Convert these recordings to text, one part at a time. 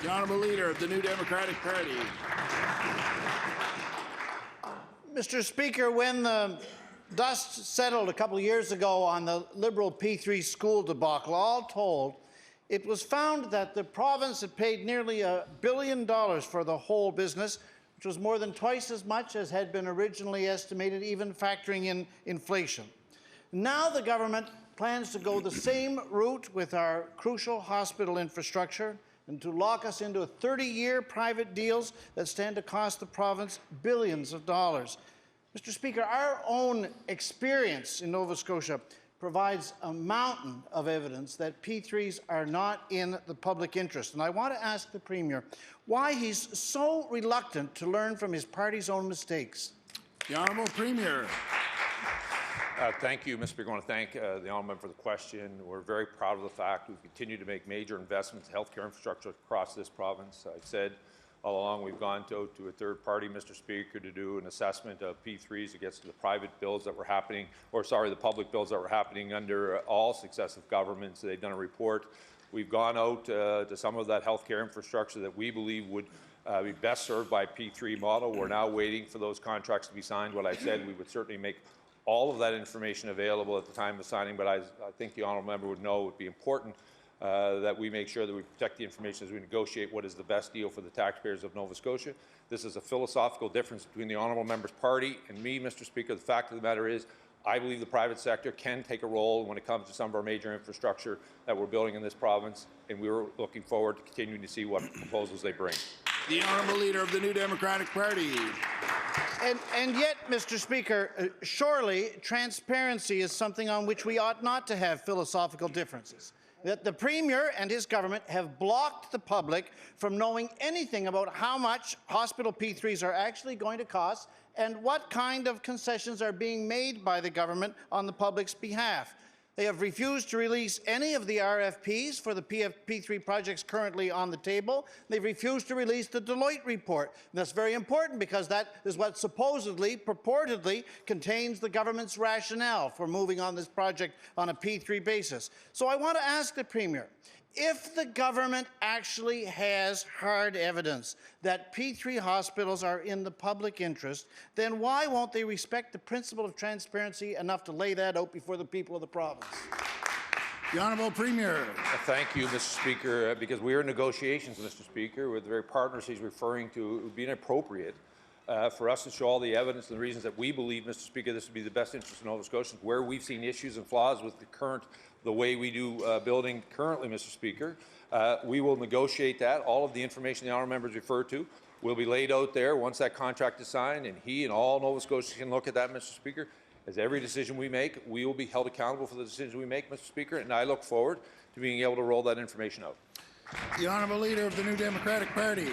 The Honourable Leader of the New Democratic Party. Mr. Speaker, when the dust settled a couple of years ago on the Liberal P3 school debacle, all told, it was found that the province had paid nearly $1 billion for the whole business, which was more than twice as much as had been originally estimated, even factoring in inflation. Now the government plans to go the same route with our crucial hospital infrastructure and to lock us into 30-year private deals that stand to cost the province billions of dollars. Mr. Speaker, our own experience in Nova Scotia provides a mountain of evidence that P3s are not in the public interest. And I want to ask the Premier why he's so reluctant to learn from his party's own mistakes. The Honourable Premier. Thank you, Mr. Speaker. I want to thank the Honourable Member for the question. We're very proud of the fact we've continued to make major investments in healthcare infrastructure across this province. I've said all along we've gone to a third party, Mr. Speaker, to do an assessment of P3s against the private bills that were happening, the public bills that were happening under all successive governments. They've done a report. We've gone out to some of that healthcare infrastructure that we believe would be best served by a P3 model. We're now waiting for those contracts to be signed. What I said, we would certainly make all of that information available at the time of signing, but I think the Honourable Member would know it would be important that we make sure that we protect the information as we negotiate what is the best deal for the taxpayers of Nova Scotia. This is a philosophical difference between the Honourable Member's party and me, Mr. Speaker. The fact of the matter is, I believe the private sector can take a role when it comes to some of our major infrastructure that we're building in this province, and we're looking forward to continuing to see what proposals they bring. The Honourable Leader of the New Democratic Party. And yet, Mr. Speaker, surely transparency is something on which we ought not to have philosophical differences. That the Premier and his government have blocked the public from knowing anything about how much hospital P3s are actually going to cost and what kind of concessions are being made by the government on the public's behalf. They have refused to release any of the RFPs for the P3 projects currently on the table. They've refused to release the Deloitte report. And that's very important because that is what supposedly, purportedly, contains the government's rationale for moving on this project on a P3 basis. So I want to ask the Premier, if the government actually has hard evidence that P3 hospitals are in the public interest, then why won't they respect the principle of transparency enough to lay that out before the people of the province? The Honourable Premier. Thank you, Mr. Speaker, because we are in negotiations, Mr. Speaker, with the very partners he's referring to. It would be inappropriate for us to show all the evidence and the reasons that we believe, Mr. Speaker, this would be the best interest of Nova Scotians, where we've seen issues and flaws with the way we do building currently, Mr. Speaker. We will negotiate that. All of the information the honourable members referred to will be laid out there once that contract is signed, and he and all Nova Scotians can look at that, Mr. Speaker. As every decision we make, we will be held accountable for the decisions we make, Mr. Speaker, and I look forward to being able to roll that information out. The Honourable Leader of the New Democratic Party.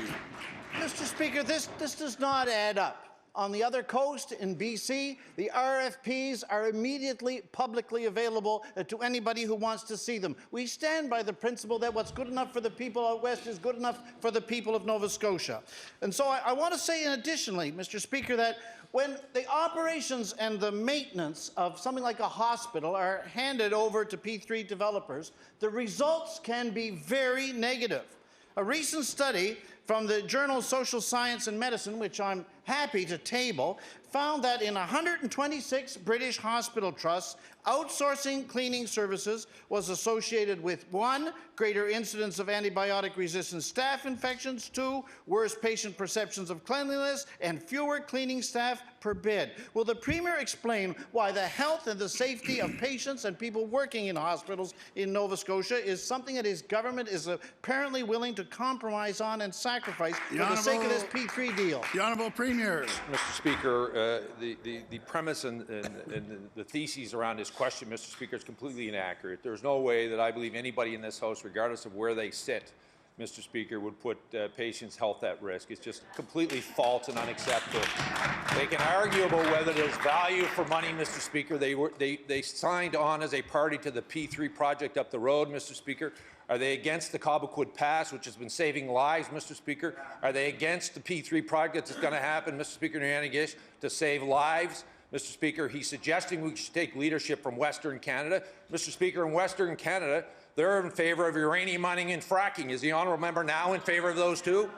Mr. Speaker, this does not add up. On the other coast in BC, the RFPs are immediately publicly available to anybody who wants to see them. We stand by the principle that what's good enough for the people out west is good enough for the people of Nova Scotia. And so I want to say additionally, Mr. Speaker, that when the operations and the maintenance of something like a hospital are handed over to P3 developers, the results can be very negative. A recent study from the journal Social Science and Medicine, which I'm happy to table, found that in 126 British hospital trusts, outsourcing cleaning services was associated with 1, greater incidence of antibiotic-resistant staph infections, 2, worse patient perceptions of cleanliness, and fewer cleaning staff per bed. Will the Premier explain why the health and the safety of patients and people working in hospitals in Nova Scotia is something that his government is apparently willing to compromise on and sacrifice for the sake of this P3 deal? The Honourable Premier. Mr. Speaker, the premise and the theses around this question, Mr. Speaker, is completely inaccurate. There's no way that I believe anybody in this House, regardless of where they sit, Mr. Speaker, would put patients' health at risk. It's just completely false and unacceptable. They can argue about whether there's value for money, Mr. Speaker. They signed on as a party to the P3 project up the road, Mr. Speaker. Are they against the Cobequid Pass, which has been saving lives, Mr. Speaker? Are they against the P3 project that's going to happen, Mr. Speaker, in Annagish, to save lives? Mr. Speaker, he's suggesting we should take leadership from Western Canada. Mr. Speaker, in Western Canada, They're in favor of uranium mining and fracking. Is the honourable member now in favor of those two?